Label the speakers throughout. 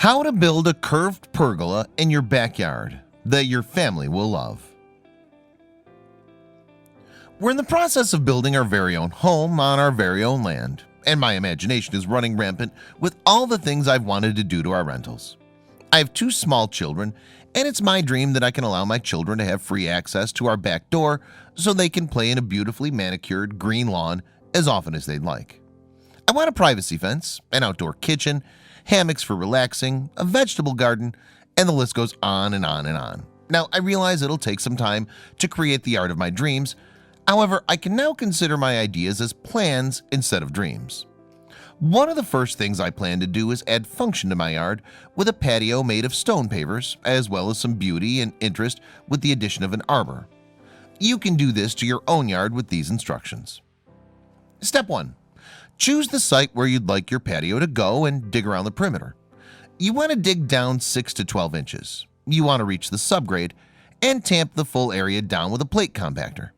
Speaker 1: How to build a curved pergola in your backyard that your family will love. We're in the process of building our very own home on our very own land, and my imagination is running rampant with all the things I've wanted to do to our rentals. I have two small children, and it's my dream that I can allow my children to have free access to our back door so they can play in a beautifully manicured green lawn as often as they'd like. I want a privacy fence, an outdoor kitchen, hammocks for relaxing, a vegetable garden, and the list goes on and on and on. Now, I realize it'll take some time to create the art of my dreams. However, I can now consider my ideas as plans instead of dreams. One of the first things I plan to do is add function to my yard with a patio made of stone pavers, as well as some beauty and interest with the addition of an arbor. You can do this to your own yard with these instructions. Step 1. Choose the site where you'd like your patio to go and dig around the perimeter. You want to dig down 6 to 12 inches. You want to reach the subgrade and tamp the full area down with a plate compactor.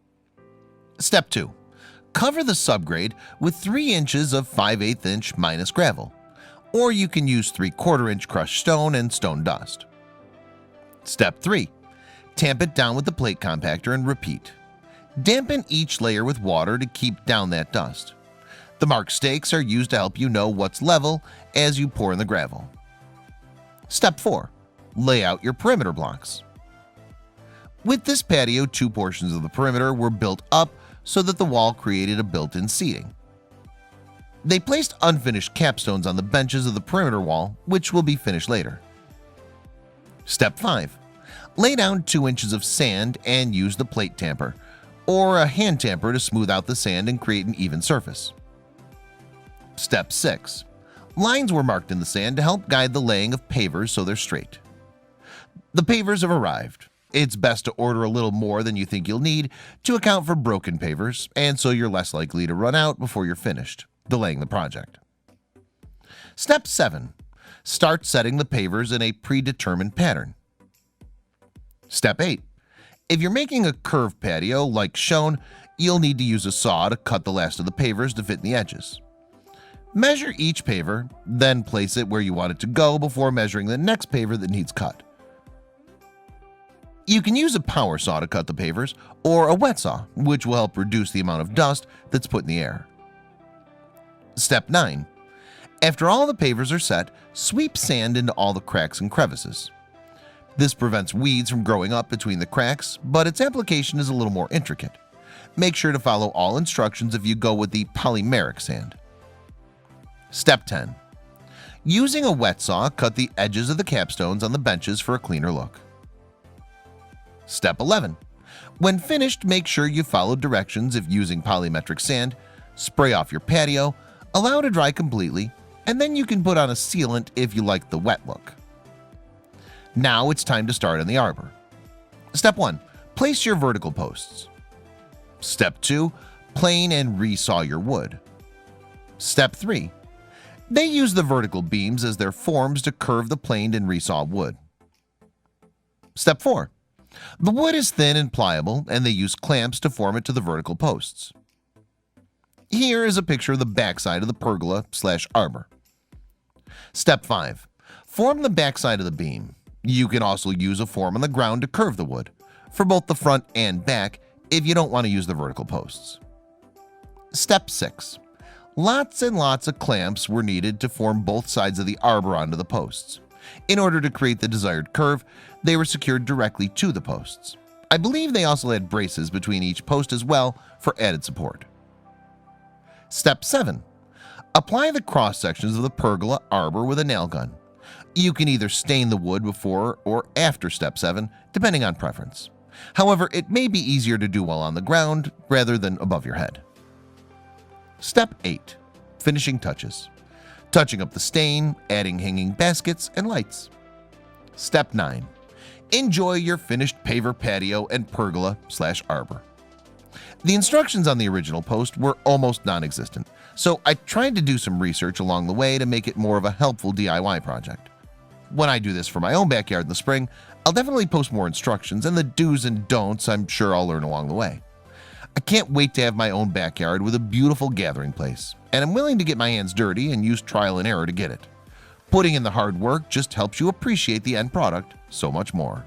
Speaker 1: Step 2. Cover the subgrade with 3 inches of 5/8 inch minus gravel, or you can use 3/4 inch crushed stone and stone dust. Step 3. Tamp it down with the plate compactor and repeat. Dampen each layer with water to keep down that dust. The marked stakes are used to help you know what's level as you pour in the gravel. Step 4. Lay out your perimeter blocks. With this patio, 2 portions of the perimeter were built up so that the wall created a built-in seating. They placed unfinished capstones on the benches of the perimeter wall, which will be finished later. Step 5. Lay down 2 inches of sand and use the plate tamper or a hand tamper to smooth out the sand and create an even surface. Step 6. Lines were marked in the sand to help guide the laying of pavers so they're straight. The pavers have arrived. It's best to order a little more than you think you'll need to account for broken pavers, and so you're less likely to run out before you're finished, delaying the project. Step 7. Start setting the pavers in a predetermined pattern. Step 8. If you're making a curved patio like shown, you'll need to use a saw to cut the last of the pavers to fit in the edges. Measure each paver, then place it where you want it to go before measuring the next paver that needs cut. You can use a power saw to cut the pavers or a wet saw, which will help reduce the amount of dust that's put in the air. Step 9. After all the pavers are set, sweep sand into all the cracks and crevices. This prevents weeds from growing up between the cracks, but its application is a little more intricate. Make sure to follow all instructions if you go with the polymeric sand. Step 10. Using a wet saw, cut the edges of the capstones on the benches for a cleaner look. Step 11. When finished, make sure you follow directions if using polymetric sand. Spray off your patio, allow to dry completely, and then you can put on a sealant if you like the wet look. Now it's time to start on the arbor. Step 1. Place your vertical posts. Step 2. Plane and resaw your wood. Step 3. They use the vertical beams as their forms to curve the planed and resawed wood. Step 4. The wood is thin and pliable, and they use clamps to form it to the vertical posts. Here is a picture of the backside of the pergola/arbor. Step 5. Form the backside of the beam. You can also use a form on the ground to curve the wood, for both the front and back if you don't want to use the vertical posts. Step 6. Lots and lots of clamps were needed to form both sides of the arbor onto the posts. In order to create the desired curve, they were secured directly to the posts. I believe they also had braces between each post as well for added support. Step 7. Apply the cross sections of the pergola arbor with a nail gun. You can either stain the wood before or after Step 7, depending on preference. However, it may be easier to do while on the ground rather than above your head. Step 8. Finishing touches. Touching up the stain, adding hanging baskets and lights. Step 9. Enjoy your finished paver patio and pergola/arbor. The instructions on the original post were almost non-existent, so I tried to do some research along the way to make it more of a helpful DIY project. When I do this for my own backyard in the spring, I'll definitely post more instructions, and the do's and don'ts I'm sure I'll learn along the way. I can't wait to have my own backyard with a beautiful gathering place, and I'm willing to get my hands dirty and use trial and error to get it. Putting in the hard work just helps you appreciate the end product so much more.